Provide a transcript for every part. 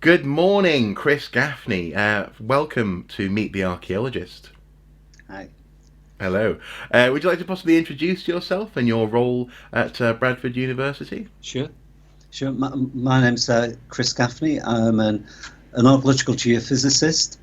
Good morning, Chris Gaffney. Welcome to Meet the Archaeologist. Hi. Hello. Would you like to possibly introduce yourself and your role at Bradford University? Sure. Sure. My name's Chris Gaffney. I'm an archaeological geophysicist,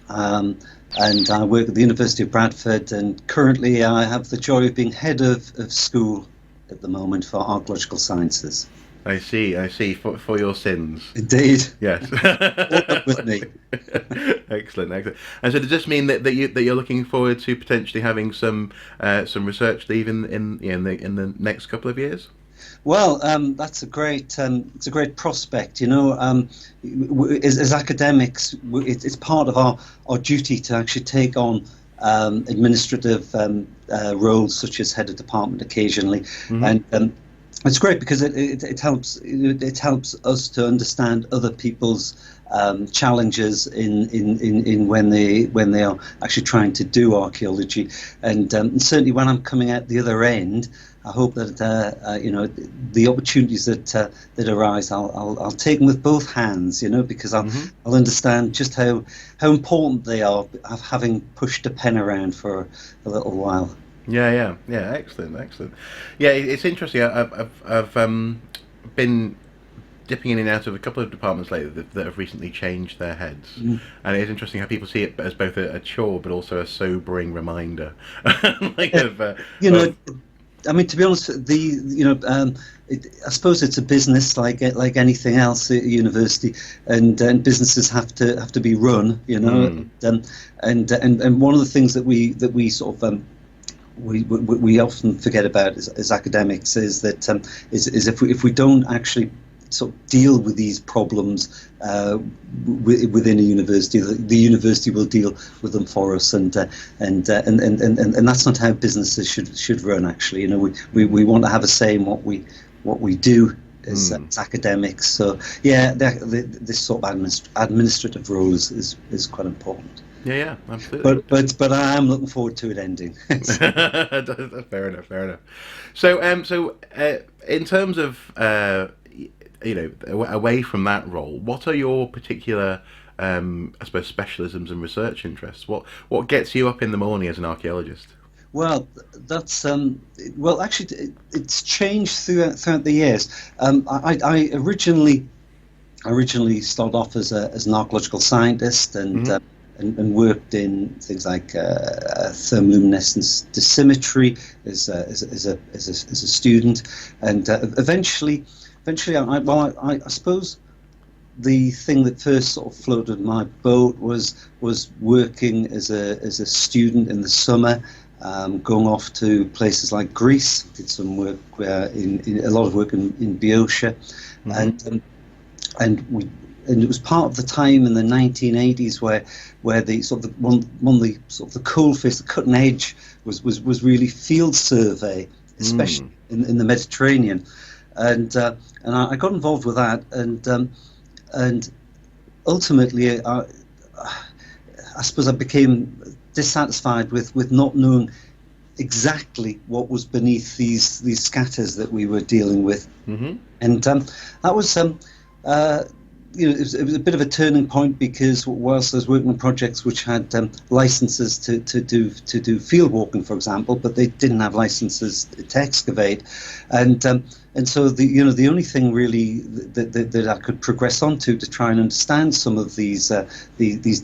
and I work at the University of Bradford. And currently, I have the joy of being head of school at the moment for archaeological sciences. I see. For your sins. Indeed. Yes. All up with me. Excellent, excellent. And so does this mean that you're looking forward to potentially having some research leave in the next couple of years? Well, that's a great it's a great prospect. As academics, it's part of our duty to actually take on administrative roles such as head of department occasionally, Hmm. and it's great because it helps us to understand other people's challenges in when they are actually trying to do archaeology, and certainly when I'm coming out the other end, I hope that the opportunities that arise, I'll take them with both hands, because Hmm. I'll understand just how important they are, having pushed a pen around for a little while. Yeah. Excellent, excellent. Yeah, it's interesting. I've been dipping in and out of a couple of departments lately that have recently changed their heads, Mm. and it's interesting how people see it as both a chore but also a sobering reminder, like Yeah, you know, of I mean, to be honest, I suppose it's a business like anything else at a university, and businesses have to be run, mm, and one of the things that we sort of we often forget about as academics is that is if we don't actually sort of deal with these problems within a university, the university will deal with them for us, and that's not how businesses should run. Actually, we want to have a say in what we do as academics. So yeah, this sort of administrative role is quite important. yeah, absolutely. But I am looking forward to it ending. Fair enough, fair enough. So in terms of away from that role, what are your particular, I suppose, specialisms and research interests? What gets you up in the morning as an archaeologist? Well, that's well. Actually, it's changed throughout the years. I originally started off as an archaeological scientist, Hmm. and worked in things like thermoluminescence dosimetry as a student, and eventually, I suppose the thing that first sort of floated my boat was working as a student in the summer, going off to places like Greece. Did some work in a lot of work in Boeotia, Hmm. and and we and it was part of the time in the 1980s where the sort of one of the sort of the coalface, the cutting edge was really field survey, especially Mm. in the Mediterranean, and I got involved with that, and ultimately I suppose I became dissatisfied with not knowing exactly what was beneath these scatters that we were dealing with, Hmm. and that was uh, it was a bit of a turning point, because whilst I was working on projects which had licenses to do field walking, for example, but they didn't have licenses to excavate, and so the only thing really that I could progress onto to try and understand some of these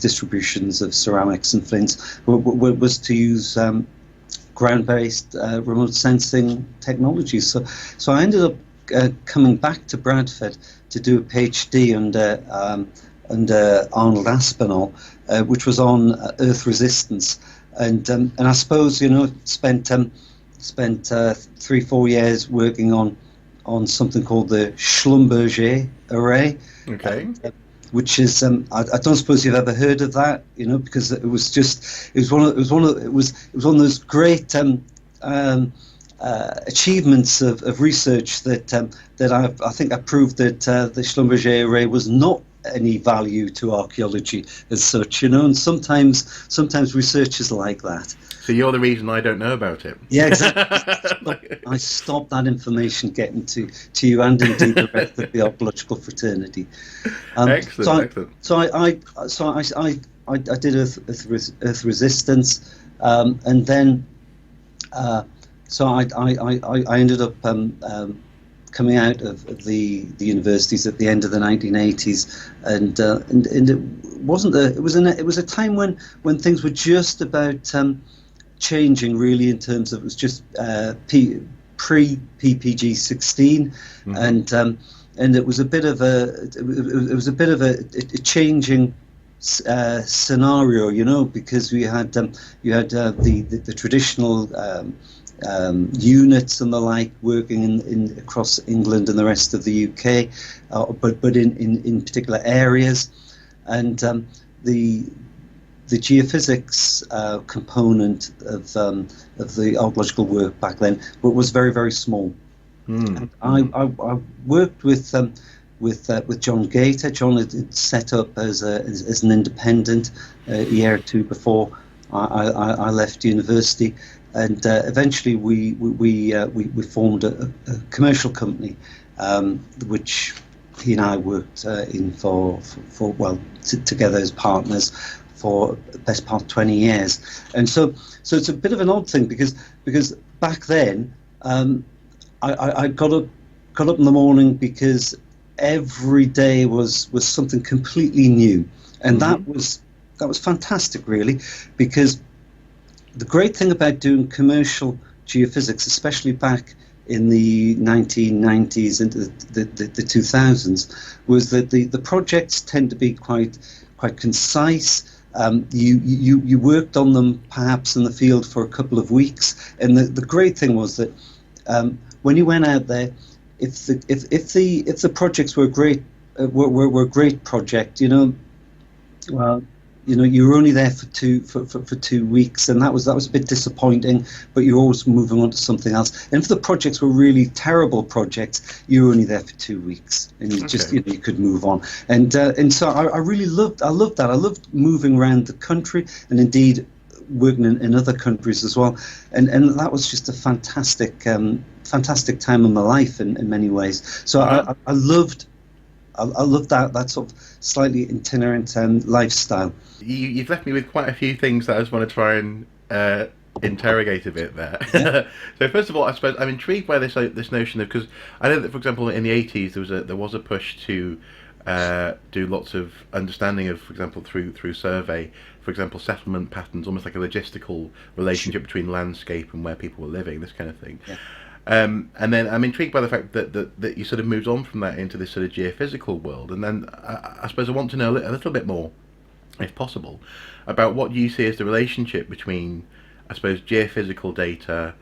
distributions of ceramics and flints was to use ground-based remote sensing technologies. So I ended up coming back to Bradford to do a PhD under Arnold Aspinall, which was on Earth resistance, and I suppose spent 3-4 years working on something called the Schlumberger array, Okay. which is I don't suppose you've ever heard of that, because it was one of those great achievements of research that I think I proved that the Schlumberger array was not any value to archaeology as such, you know. And sometimes research is like that. So you're the reason I don't know about it. Yeah, exactly. I stopped that information getting to you and indeed the rest of the archaeological fraternity. Excellent. So I did Earth resistance, and then so I ended up coming out of the universities at the end of the 1980s, and it was a time when things were just about changing, really, in terms of, it was just pre PPG 16, and it was a bit of a changing scenario, you know, because we had the traditional units and the like working in across England and the rest of the UK, but in particular areas, and the geophysics component of the archaeological work back then was very, very small. I worked with John Gator. John had set up as an independent a year or two before I left university, and eventually we formed a commercial company, which he and I worked in for together as partners for the best part of 20 years. And so it's a bit of an odd thing, because back then I got up in the morning because every day was something completely new, and that was fantastic, really, because the great thing about doing commercial geophysics, especially back in the 1990s and the 2000s, was that the projects tend to be quite concise. You worked on them perhaps in the field for a couple of weeks, and the great thing was that when you went out there, if the projects were great, were a great project, you know, well, you know, you were only there for 2 weeks, and that was a bit disappointing. But you're always moving on to something else. And if the projects were really terrible projects, you were only there for 2 weeks, and you just, you know, you could move on. And so I really loved that. I loved moving around the country, and indeed working in other countries as well. And that was just a fantastic time in my life in many ways. So I loved that sort of slightly itinerant lifestyle. You've left me with quite a few things that I just want to try and interrogate a bit there. Yeah. So first of all, I suppose I'm intrigued by this notion of, because I know that, for example, in the 80s there was a push to do lots of understanding of, for example, through survey, for example, settlement patterns, almost like a logistical relationship between landscape and where people were living, this kind of thing. Yeah. And then I'm intrigued by the fact that you sort of moved on from that into this sort of geophysical world. And then I suppose I want to know a little bit more, if possible, about what you see as the relationship between, I suppose, geophysical data,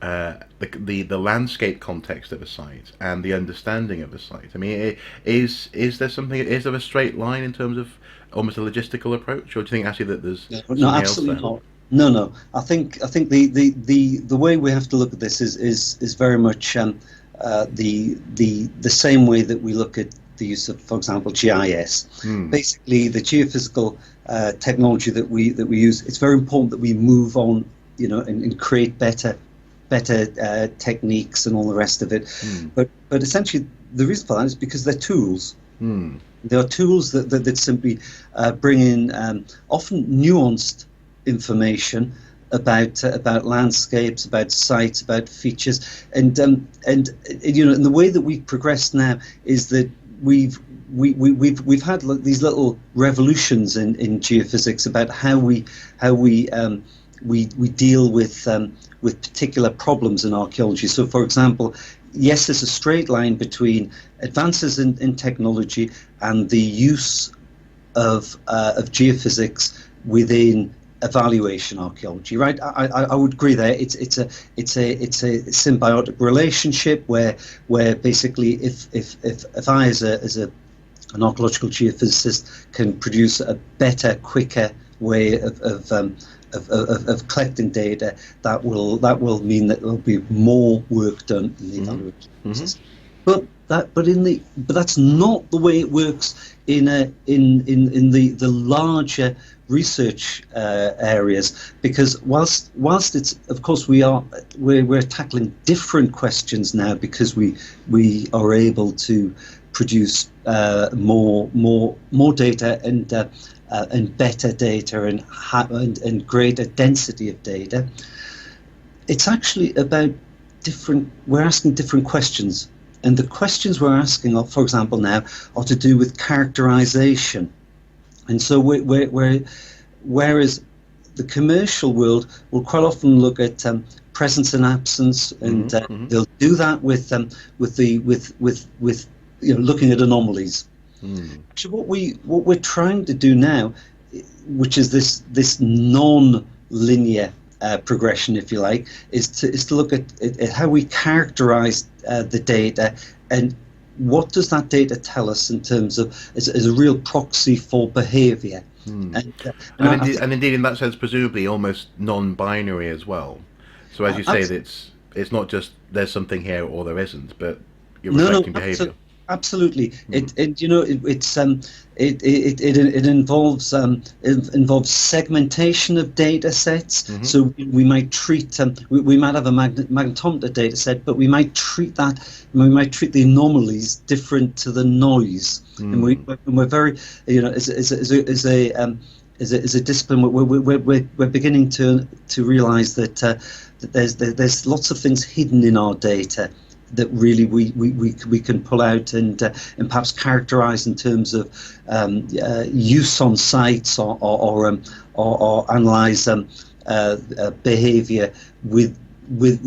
the landscape context of a site, and the understanding of a site. I mean, is there a straight line in terms of almost a logistical approach, or do you think actually that there's something absolutely else there? No. I think the way we have to look at this is very much the same way that we look at the use of, for example, GIS. Basically, the geophysical technology that we use, it's very important that we move on, you know, and create better techniques and all the rest of it. But essentially, the reason for that is because they're tools. They are tools that simply bring in often nuanced information about landscapes, about sites, about features, and you know, and the way that we've progressed now is that we've had these little revolutions in geophysics about how we deal with particular problems in archaeology. So, for example, yes, there's a straight line between advances in technology and the use of geophysics within evaluation archaeology, right? I would agree there. It's a symbiotic relationship where basically if I as an archaeological geophysicist can produce a better, quicker way of collecting data, that will mean that there will be more work done in the evaluation process. but that's not the way it works in the larger research areas, because whilst it's, of course, we're tackling different questions now, because we are able to produce more data and better data and greater density of data. It's actually about we're asking different questions. And the questions we're asking, for example, now, are to do with characterization. And so whereas the commercial world will quite often look at presence and absence, and they'll do that with looking at anomalies. So what we're trying to do now, which is this non-linear progression, if you like, is to look at how we characterize the data, and what does that data tell us in terms of as a real proxy for behavior. And indeed, in that sense, presumably almost non-binary as well. So as you say, it's not just there's something here or there isn't, but you're reflecting behavior. Absolutely, it involves segmentation of data sets. So we might treat we might have a magnetometer data set, but we might treat the anomalies different to the noise, and we're very, as a discipline, we're beginning to realize that there's lots of things hidden in our data that really we can pull out and perhaps characterize in terms of use on sites, or analyze behavior with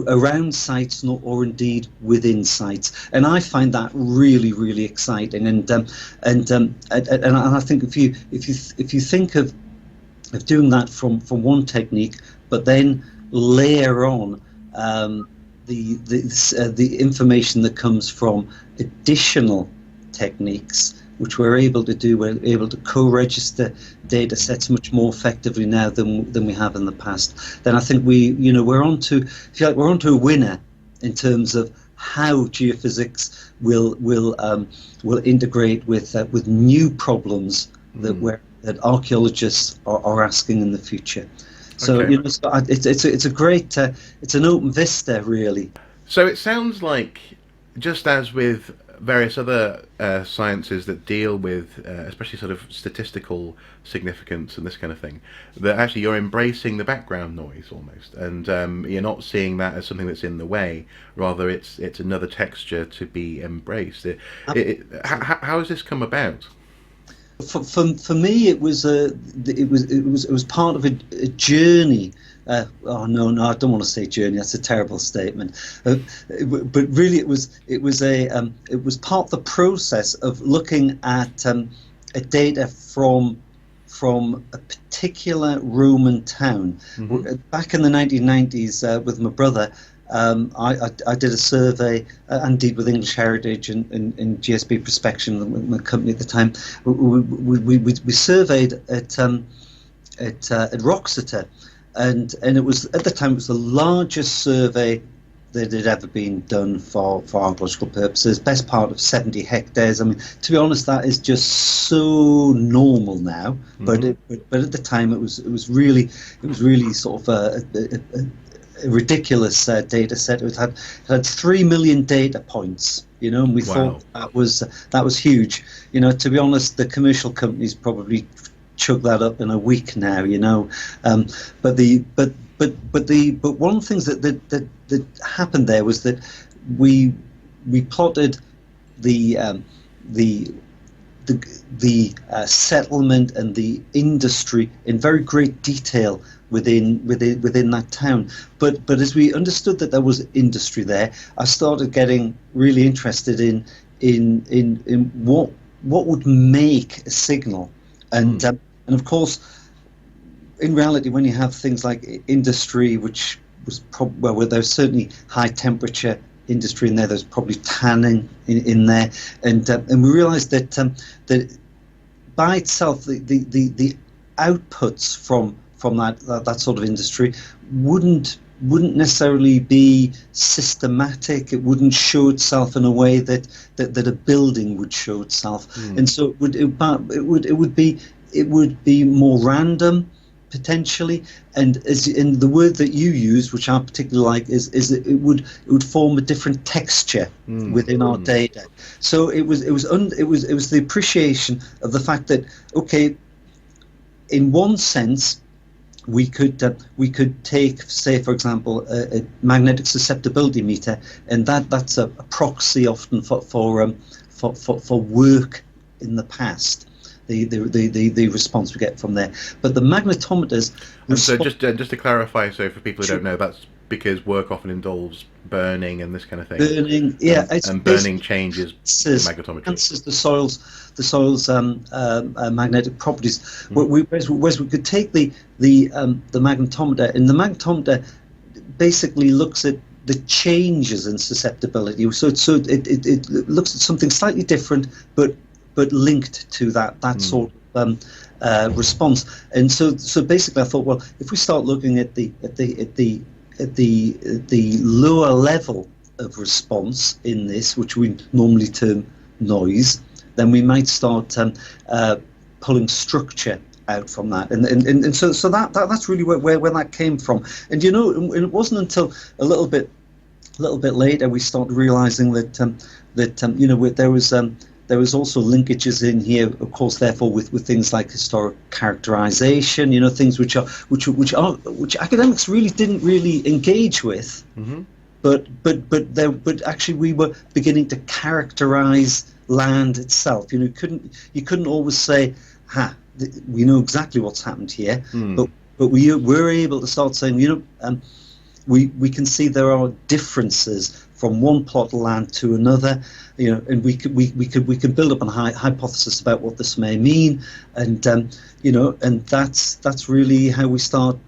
around sites, or indeed within sites. And I find that really, really exciting. And I think if you think of doing that from one technique, but then layer on the information that comes from additional techniques, which we're able to do. We're able to co-register data sets much more effectively now than we have in the past. Then I think we're onto a winner in terms of how geophysics will integrate with new problems that archaeologists are asking in the future. So Okay. It's a great it's an open vista, really. So it sounds like, just as with various other sciences that deal with especially sort of statistical significance and this kind of thing, that actually you're embracing the background noise almost, and you're not seeing that as something that's in the way. Rather, it's another texture to be embraced. How has this come about? For me, it was part of a journey. Oh no, I don't want to say journey. That's a terrible statement. But really, it was part of the process of looking at data from a particular Roman town. Back in the 1990s, with my brother, I did a survey, indeed with English Heritage and GSB Prospection, my company at the time. We surveyed at Roxeter, and it was, at the time, it was the largest survey that had ever been done for archaeological purposes. Best part of 70 hectares. I mean, to be honest, that is just so normal now. But at the time, it was really sort of a ridiculous data set. It had 3 million data points, and we thought that was huge. To be honest, the commercial companies probably chug that up in a week now. But one of the things that happened there was that we plotted the settlement and the industry in very great detail within that town. But as we understood that there was industry there, I started getting really interested in what would make a signal, and of course, in reality, when you have things like industry, which was where there's certainly high temperature industry in there, there's probably tanning in there, and we realised that by itself the outputs from that sort of industry wouldn't wouldn't necessarily be systematic. It wouldn't show itself in a way that a building would show itself, and so it would be more random potentially. And as in the word that you use, which I particularly like, is that it would form a different texture within our data. So it was the appreciation of the fact that, okay, in one sense, we could take, say, for example, a magnetic susceptibility meter, and that's a proxy often for work in the past. The response we get from there, but the magnetometers. And so just to clarify, so for people who don't know, that's because work often involves burning and this kind of thing. Burning, yeah, and burning changes the magnetometry. Enhances the soil's magnetic properties. Whereas we could take the magnetometer, and the magnetometer basically looks at the changes in susceptibility. So it looks at something slightly different, but linked to that sort of response. And so basically, I thought, well, if we start looking at the lower level of response in this, which we normally term noise, then we might start pulling structure out from that, and so that's really where that came from. And it wasn't until a little bit later we started realizing that there was also linkages in here, of course, therefore with things like historic characterization, things which academics really didn't really engage with, but actually we were beginning to characterize land itself. You couldn't always say, we know exactly what's happened here, but we were able to start saying, we can see there are differences from one plot of land to another, and we could build up a hypothesis about what this may mean, and and that's really how we start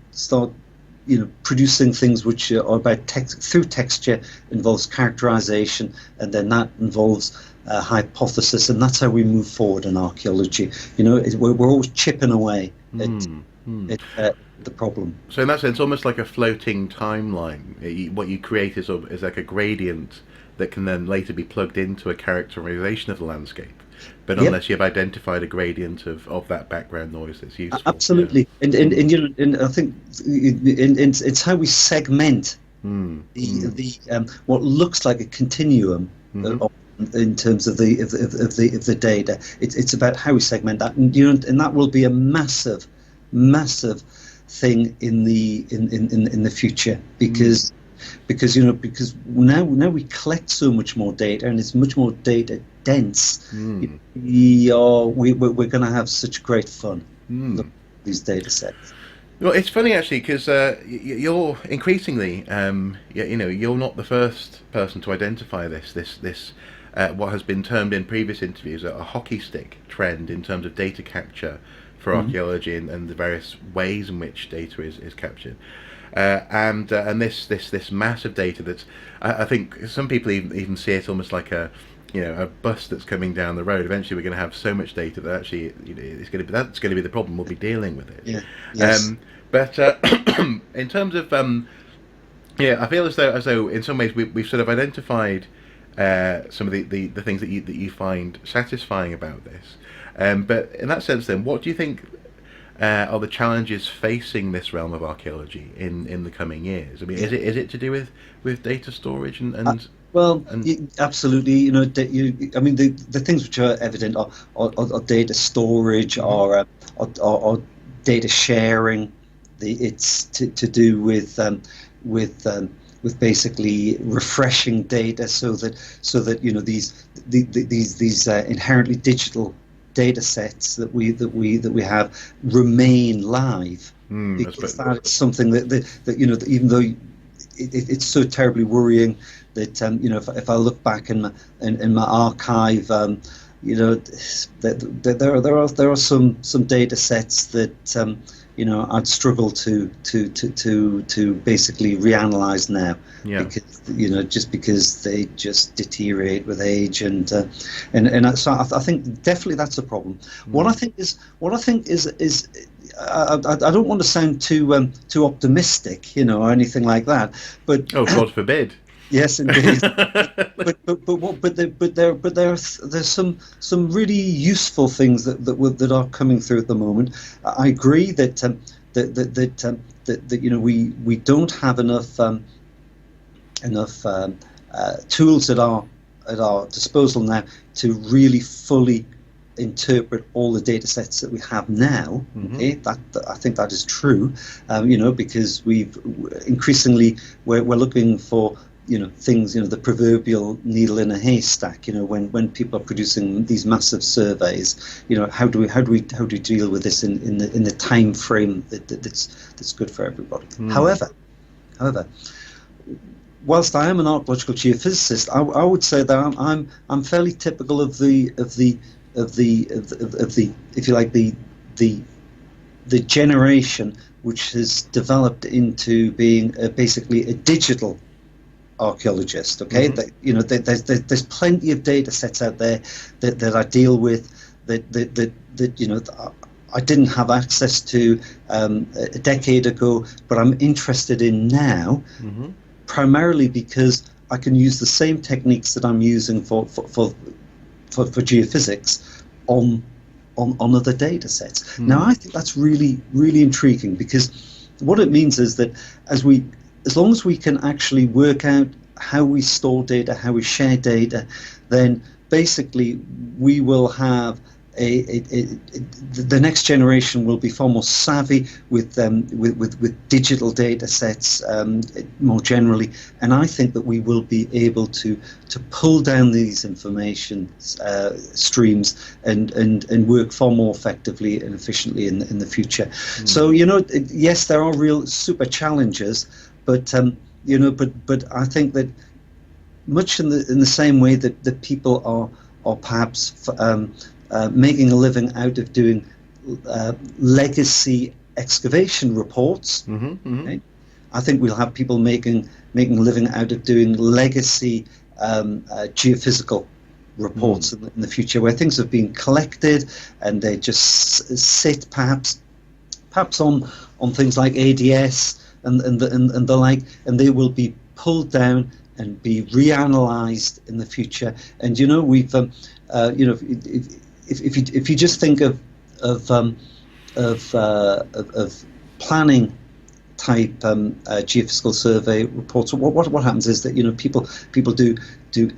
producing things which are about through texture, involves characterization, and then that involves hypothesis, and that's how we move forward in archaeology. We're always chipping away at the problem. So in that sense, almost like a floating timeline. What you create is like a gradient that can then later be plugged into a characterization of the landscape. But unless you've identified a gradient of that background noise that's useful. Absolutely, and I think it's how we segment the what looks like a continuum in terms of the data. It's about how we segment that, and that will be a massive thing in the future, because now we collect so much more data, and it's much more data dense. We're going to have such great fun looking at these data sets. Well, it's funny actually, because you're increasingly, you're not the first person to identify this what has been termed in previous interviews a hockey stick trend in terms of data capture for archaeology and the various ways in which data is captured, and this massive data that's I think some people even see it almost like a bus that's coming down the road. Eventually, we're going to have so much data that actually that's going to be the problem. We'll be dealing with it. Yeah. Yes. But in terms of I feel as though in some ways we've sort of identified some of the things that you find satisfying about this. But in that sense, then, what do you think are the challenges facing this realm of archaeology in the coming years? I mean, is it to do with data storage and absolutely. I mean, the things which are evident are data storage, or data sharing. It's to do with basically refreshing data, so that these inherently digital data sets that we have remain live, because that is something that even though it's so terribly worrying that if I look back in my archive, that there are some data sets that I'd struggle to basically reanalyze now, because because they just deteriorate with age, and so I think definitely that's a problem. What I think is I don't want to sound too optimistic, or anything like that, but Oh, God forbid. yes, indeed. There's some really useful things that are coming through at the moment. I agree that we don't have enough tools at our disposal now to really fully interpret all the data sets that we have now. Okay, that I think that is true. Because we've increasingly we're looking for things, the proverbial needle in a haystack. When people are producing these massive surveys, how do we deal with this in the time frame that's good for everybody. However, whilst I am an archaeological geophysicist, I would say that I'm fairly typical of the if you like the generation which has developed into being basically a digital archaeologist. Okay, there's plenty of data sets out there that I deal with that I didn't have access to a decade ago, but I'm interested in now, primarily because I can use the same techniques that I'm using for geophysics on other data sets. Now, I think that's really, really intriguing, because what it means is that as long as we can actually work out how we store data, how we share data, then basically we will have the next generation will be far more savvy with digital data sets more generally, and I think that we will be able to pull down these information streams and work far more effectively and efficiently in the future. So yes, there are real super challenges, but I think that much in the same way that people are perhaps making a living out of doing legacy excavation reports. Okay? I think we'll have people making a living out of doing legacy geophysical reports in the future, where things have been collected and they just sit perhaps on things like ADS and the like, and they will be pulled down and be reanalyzed in the future. And we've if you just think of planning type geophysical survey reports, what happens is that people do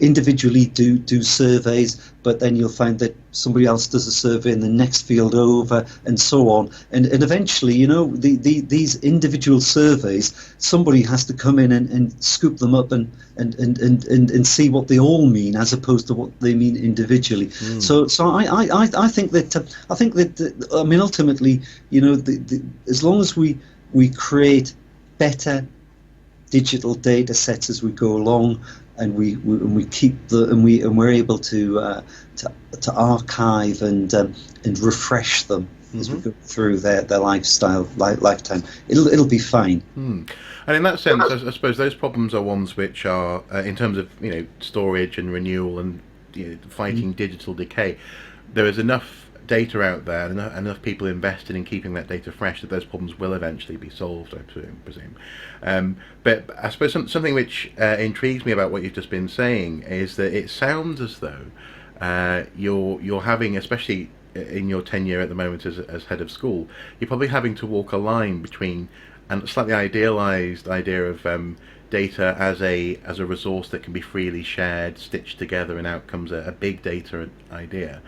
individually do surveys, but then you'll find that somebody else does a survey in the next field over, and so on, and eventually these individual surveys, somebody has to come in and scoop them up and see what they all mean, as opposed to what they mean individually. So I think that ultimately, as long as we create better digital data sets as we go along, and we keep we're able to archive and refresh them as we go through their lifetime, it'll be fine. And in that sense, I suppose those problems are ones which are in terms of storage and renewal and fighting digital decay. There is enough data out there, and enough people invested in keeping that data fresh, that those problems will eventually be solved, I presume. But I suppose something which intrigues me about what you've just been saying is that it sounds as though you're having, especially in your tenure at the moment as head of school, you're probably having to walk a line between a slightly idealized idea of data as a resource that can be freely shared, stitched together, and out comes a big data idea.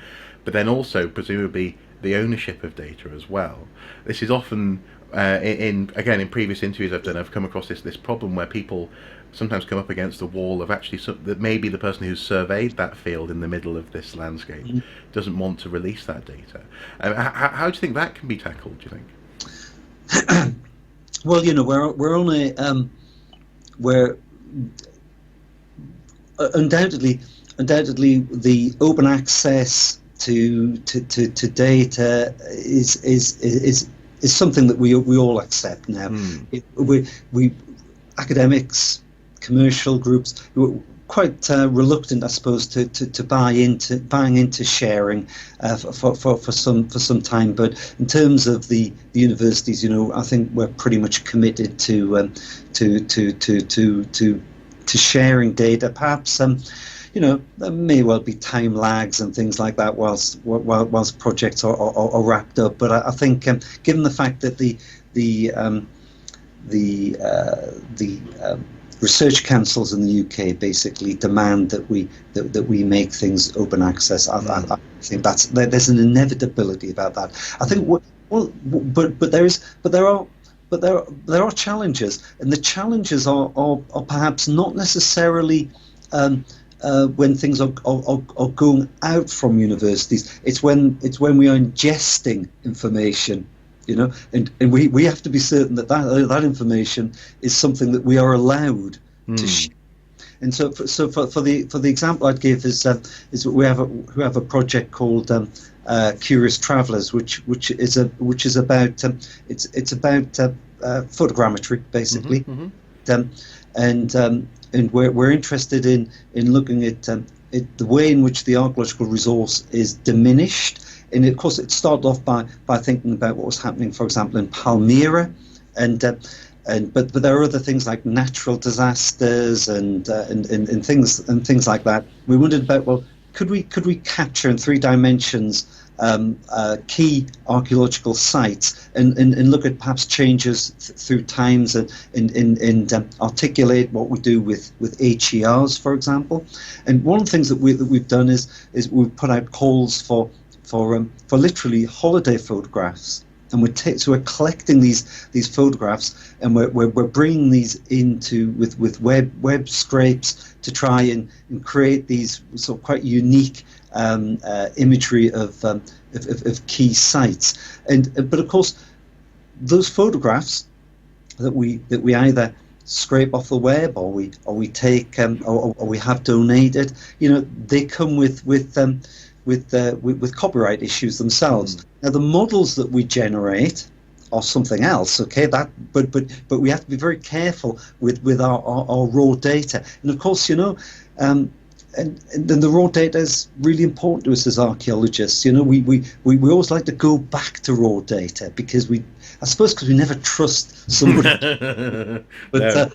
But then also, presumably, the ownership of data as well. This is often, in previous interviews I've done, I've come across this problem where people sometimes come up against the wall of actually that maybe the person who's surveyed that field in the middle of this landscape doesn't want to release that data. How do you think that can be tackled, do you think? Well, we're on a where undoubtedly the open access to data is something that we all accept now. We academics, commercial groups, quite reluctant, I suppose, to buying into sharing for some time. But in terms of the universities, I think we're pretty much committed to sharing data. Perhaps there may well be time lags and things like that whilst projects are wrapped up. But I think given the fact that the research councils in the UK basically demand that we make things open access. I think there's an inevitability about that. I think there are challenges, and the challenges are perhaps not necessarily when things are going out from universities. It's when we are ingesting information. And we have to be certain that information is something that we are allowed to share. And so for the example I'd give is we have a project called Curious Travellers, which is about it's about photogrammetry basically, and we're interested in looking at the way in which the archaeological resource is diminished. And of course, it started off by thinking about what was happening, for example, in Palmyra, but there are other things like natural disasters and things like that. We wondered about, well, could we capture in 3 dimensions key archaeological sites and look at perhaps changes through times and articulate what we do with HERs, for example. And one of the things that we've done is we've put out calls for literally holiday photographs, and we're collecting these photographs, and we're bringing these into with web scrapes to try and create these sort of quite unique imagery of key sites. But of course, those photographs that we either scrape off the web or we take or we have donated, they come with copyright issues themselves. Now, the models that we generate are something else, okay? But we have to be very careful with our raw data. And of course, and then the raw data is really important to us as archaeologists. We always like to go back to raw data because we never trust somebody. But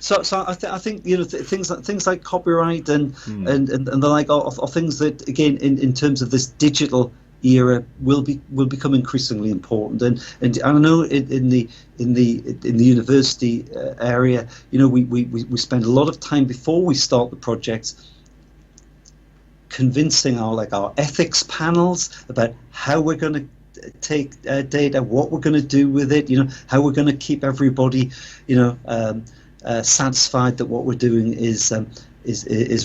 so I think things like copyright and the like are things that, again, in terms of this digital era will become increasingly important. And I know in the university area, we spend a lot of time before we start the projects convincing our ethics panels about how we're going to take data, what we're going to do with it, how we're going to keep everybody, satisfied that what we're doing is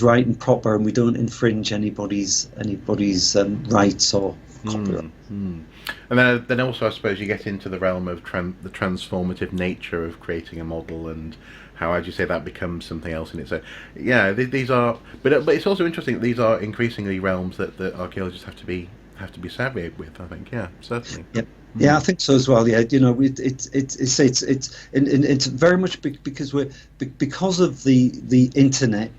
right and proper, and we don't infringe anybody's rights or copyright. And then also, I suppose, you get into the realm of the transformative nature of creating a model, and how, as you say, that becomes something else in it. So, yeah, these are, but it's also interesting that these are increasingly realms that archaeologists have to be savvy with. I think, yeah, certainly. Yep. Yeah, I think so as well. Yeah, it's very much because because of the internet.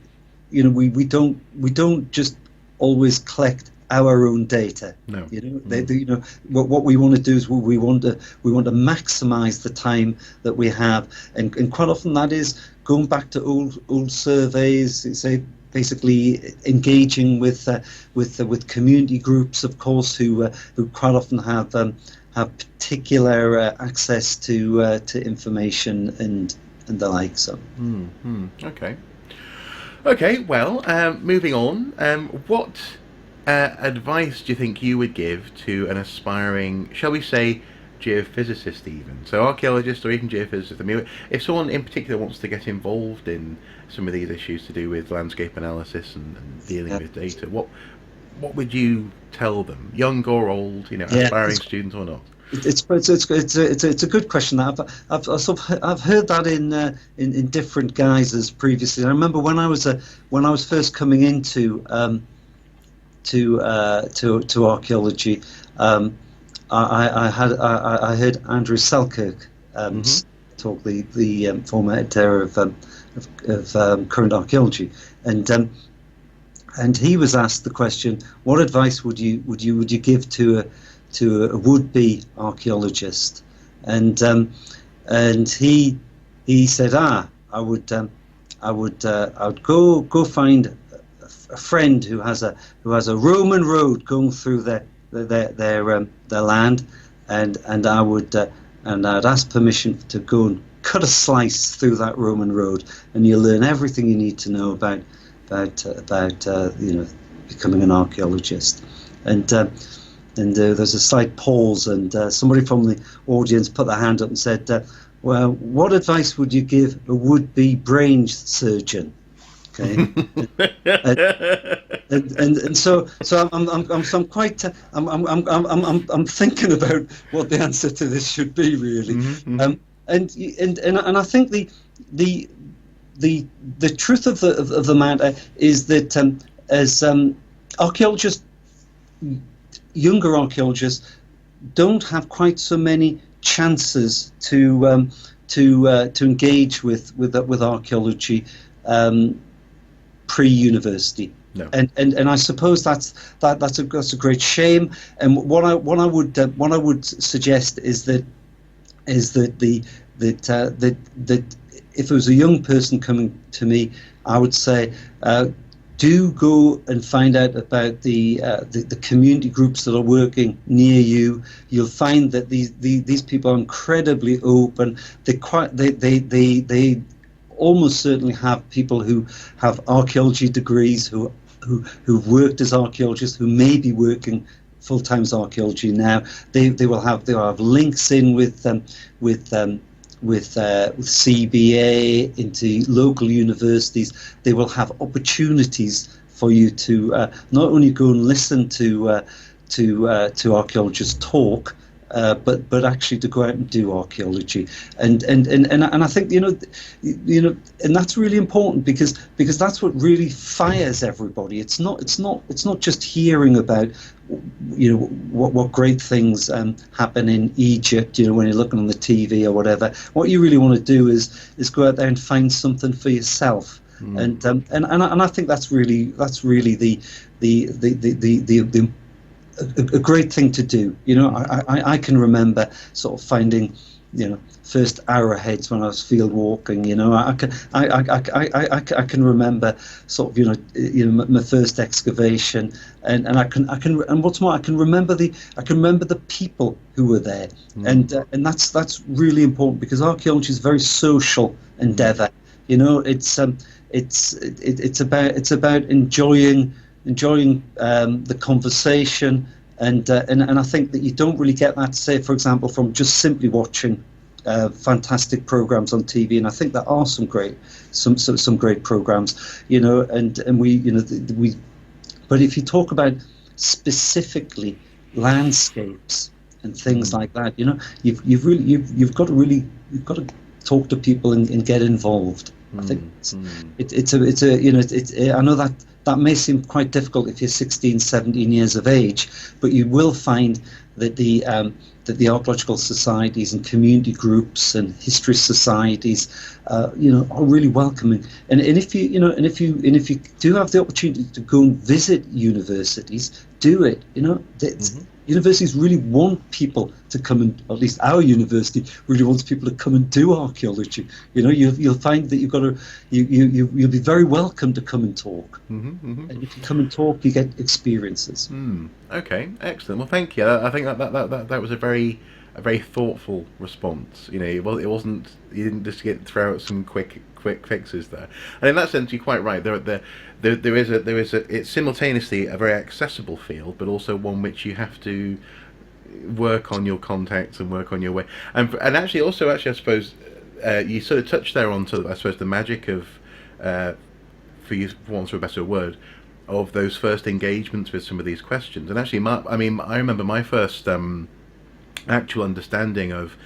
We don't just always collect our own data. No. What we want to do is we want to maximize the time that we have, and quite often that is going back to old surveys, say, basically engaging with community groups, of course, who quite often have particular access to information and the like. So. Okay. Well, moving on. What advice do you think you would give to an aspiring, shall we say, geophysicist even? So archaeologist or even geophysicist. I mean, if someone in particular wants to get involved in some of these issues to do with landscape analysis and dealing with data, what would you tell them, young or old, aspiring student or not? It's a good question. I've heard that in different guises previously. I remember when I was first coming into to archaeology, I heard Andrew Selkirk talk, the former editor of Current Archaeology, and he was asked the question, what advice would you give to a would-be archaeologist? And he said, I would go find a friend who has a Roman road going through their land, and I'd ask permission to go and cut a slice through that Roman road, and you'll learn everything you need to know about becoming an archaeologist. And there's a slight pause, and somebody from the audience put their hand up and said, well, what advice would you give a would-be brain surgeon? Okay, and so I'm quite I'm thinking about what the answer to this should be, really. And I think the truth of the matter is that as archaeologists, younger archaeologists don't have quite so many chances to engage with archaeology pre-university. No. And I suppose that's a great shame. And what I would suggest is that if it was a young person coming to me, I would say, do go and find out about the community groups that are working near you. You'll find that these people are incredibly open. They almost certainly have people who have archaeology degrees, who've worked as archaeologists, who may be working full-time as archaeology now. They will have links in with CBA into local universities. They will have opportunities for you to not only go and listen to archaeologists talk, but actually to go out and do archaeology, and I think and that's really important because that's what really fires everybody. It's not just hearing about what great things happen in Egypt, when you're looking on the TV or whatever. What you really want to do is go out there and find something for yourself. And I think that's really the a great thing to do. I can remember sort of finding first arrowheads when I was field walking. I can remember sort of my first excavation, and what's more, I can remember the people who were there, and that's really important, because archaeology is a very social endeavour. It's about enjoying the conversation, and I think that you don't really get that, say, for example, from just simply watching fantastic programs on TV. And I think there are some great programs, and we but if you talk about specifically landscapes and things like that, you've got to talk to people and get involved. I think I know that may seem quite difficult if you're 16, 17 years of age, but you will find that the archaeological societies and community groups and history societies, are really welcoming. And if you do have the opportunity to go and visit universities, do it. Universities really want people to come, and at least our university really wants people to come and do archaeology. You'll find that you'll be very welcome to come and talk. And if you come and talk, you get experiences. Okay, excellent. Well, thank you. I think that was a very thoughtful response. It wasn't, you didn't just throw out some quick fixes there. And in that sense, you're quite right. There is it's simultaneously a very accessible field, but also one which you have to work on your contacts and work on your way. And actually, I suppose you sort of touched there onto, I suppose, the magic of, for want of a better word, of those first engagements with some of these questions. And actually, I remember my first actual understanding of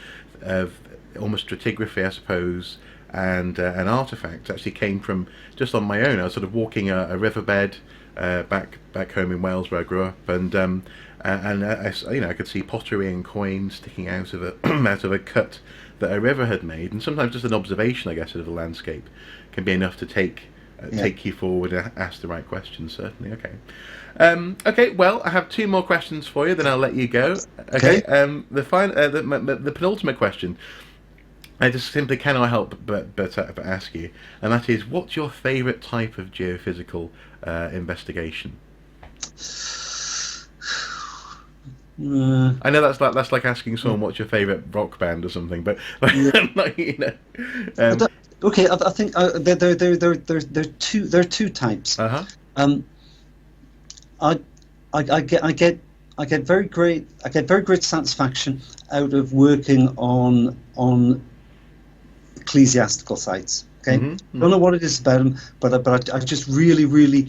almost stratigraphy, I suppose, and artifacts actually came from just on my own. I was sort of walking a riverbed back home in Wales, where I grew up, and I could see pottery and coins sticking out of a cut that a river had made, and sometimes just an observation, I guess, of the landscape can be enough to take you forward and ask the right questions. Certainly, okay. Okay, well, I have two more questions for you, then I'll let you go. Okay. The penultimate question, I just simply cannot help but ask you, and that is, what's your favourite type of geophysical investigation? I know that's like asking someone what's your favourite rock band or something, but you know. Okay, I think there are two types. I get very great satisfaction out of working on ecclesiastical sites. Okay, don't know what it is about them, but I just really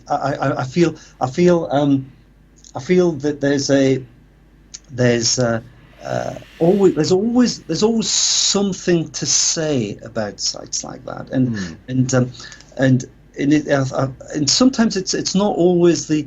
I feel that there's always something to say about sites like that, and sometimes it's not always the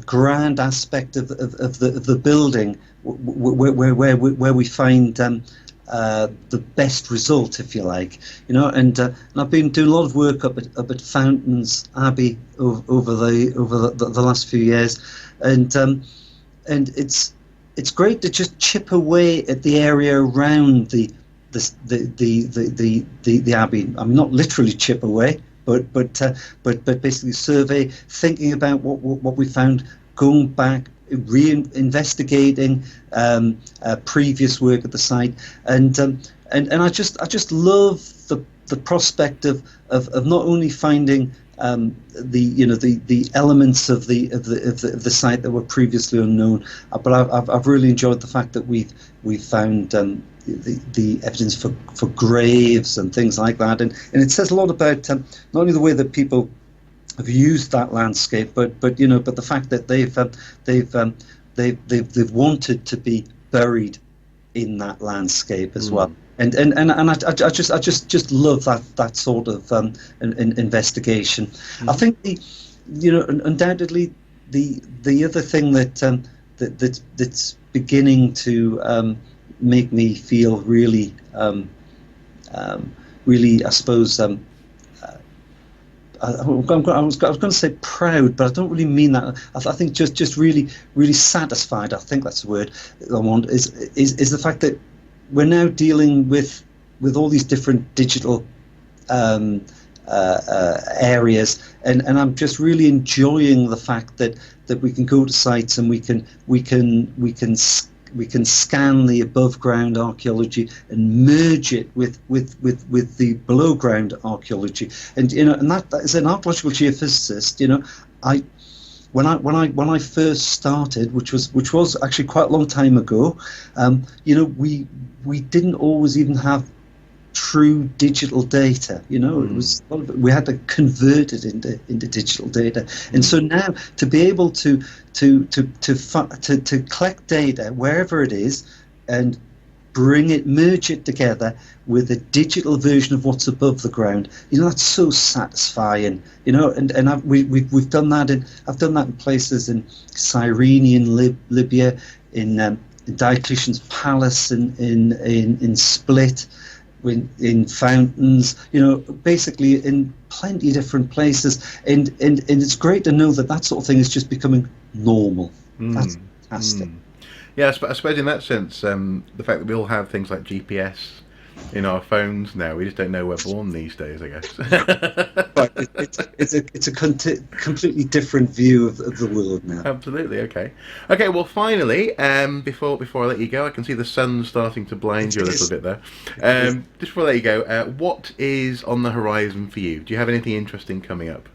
grand aspect of the building where we find the best result, if you like, and I've been doing a lot of work up at Fountains Abbey over the last few years, and it's great to just chip away at the area around the abbey. I mean, not literally chip away, but basically survey, thinking about what we found, going back, investigating previous work at the site, and I just love the prospect of not only finding the elements of the site that were previously unknown, but I've really enjoyed the fact that we've found the evidence for graves and things like that, and it says a lot about not only the way that people have used that landscape, but the fact that they've wanted to be buried in that landscape as well. And I just love that sort of investigation. I think undoubtedly the other thing that's beginning to make me feel really I suppose I was going to say proud, but I don't really mean that. I think just really satisfied, I think that's the word I want, is the fact that we're now dealing with all these different digital areas, and I'm just really enjoying the fact that we can go to sites and we can scan the above ground archaeology and merge it with the below ground archaeology, and that as an archaeological geophysicist, when I first started, which was actually quite a long time ago, we didn't always even have true digital data. It was we had to convert it into digital data, and so now to be able to collect data wherever it is and merge it together with a digital version of what's above the ground, that's so satisfying. And we've done that I've done that in places in Cyrene in Libya, in Diocletian's Palace in Split, in Fountains, basically in plenty of different places, and it's great to know that sort of thing is just becoming normal. That's fantastic. Yeah, I suppose in that sense, the fact that we all have things like GPS in our phones now, we just don't know we're born these days, I guess. But it's a completely different view of the world now. Absolutely. Okay. Well, finally, before I let you go, I can see the sun starting to blind you a little bit there. Just before I let you go, what is on the horizon for you? Do you have anything interesting coming up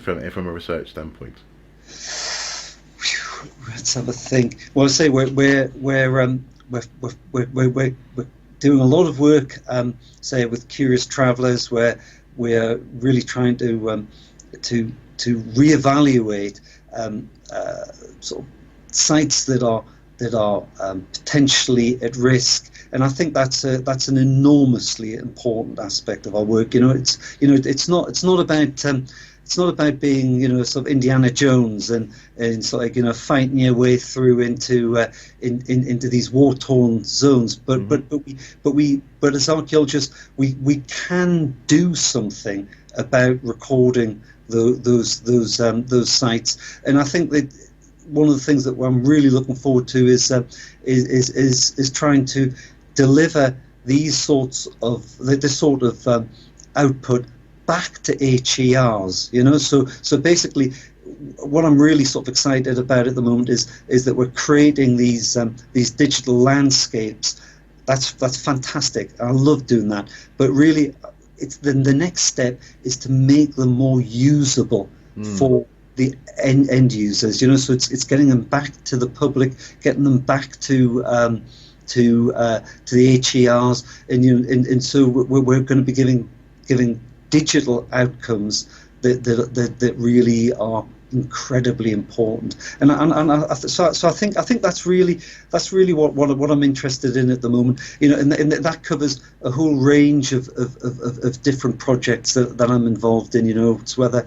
from a research standpoint? Let's have a think. Well, I say we're doing a lot of work, say with Curious Travellers, where we're really trying to reevaluate sort of sites that are potentially at risk, and I think that's an enormously important aspect of our work. It's not it's not about being, sort of Indiana Jones and sort of like, fighting your way through into these war-torn zones. But as archaeologists, we can do something about recording those sites. And I think that one of the things that I'm really looking forward to is trying to deliver these sorts of this sort of output back to HERs. So basically, what I'm really sort of excited about at the moment is that we're creating these digital landscapes. That's fantastic. I love doing that. But really, it's the next step is to make them more usable for the end users. So it's getting them back to the public, getting them back to the HERs, and so we're going to be giving digital outcomes that really are incredibly important. So I think that's really what I'm interested in at the moment. And that covers a whole range of different projects that I'm involved in. It's whether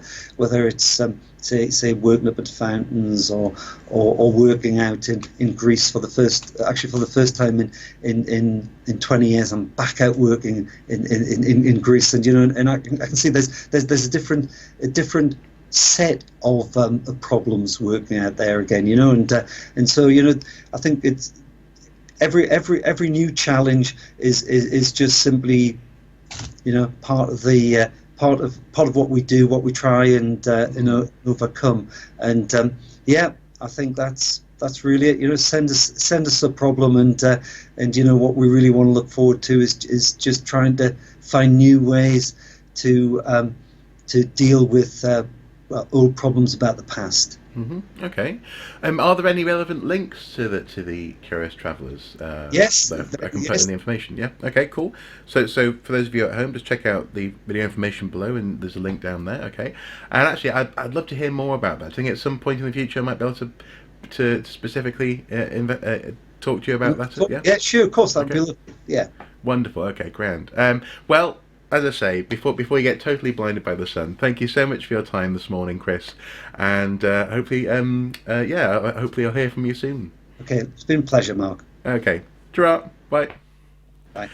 it's say working up at fountains or working out in Greece for the first time in 20 years. I'm back out working in Greece, and I can see there's a different set of problems working out there again, and so I think it's every new challenge is just simply part of what we do, what we try and overcome. And I think that's really it. Send us a problem, and what we really want to look forward to is just trying to find new ways to deal with old problems about the past. Okay. Are there any relevant links to the Curious Travellers? Yes. That I can put in the information. Yeah. Okay. Cool. So for those of you at home, just check out the video information below, and there's a link down there. Okay. And actually, I'd love to hear more about that. I think at some point in the future, I might be able to specifically talk to you about that. Yeah. Yeah. Sure. Of course. That'd be lovely. Yeah. Wonderful. Okay. Grand. Well, as I say, before you get totally blinded by the sun, thank you so much for your time this morning, Chris, and hopefully I'll hear from you soon. Okay, it's been a pleasure, Mark. Okay, ta-ra, bye. Bye.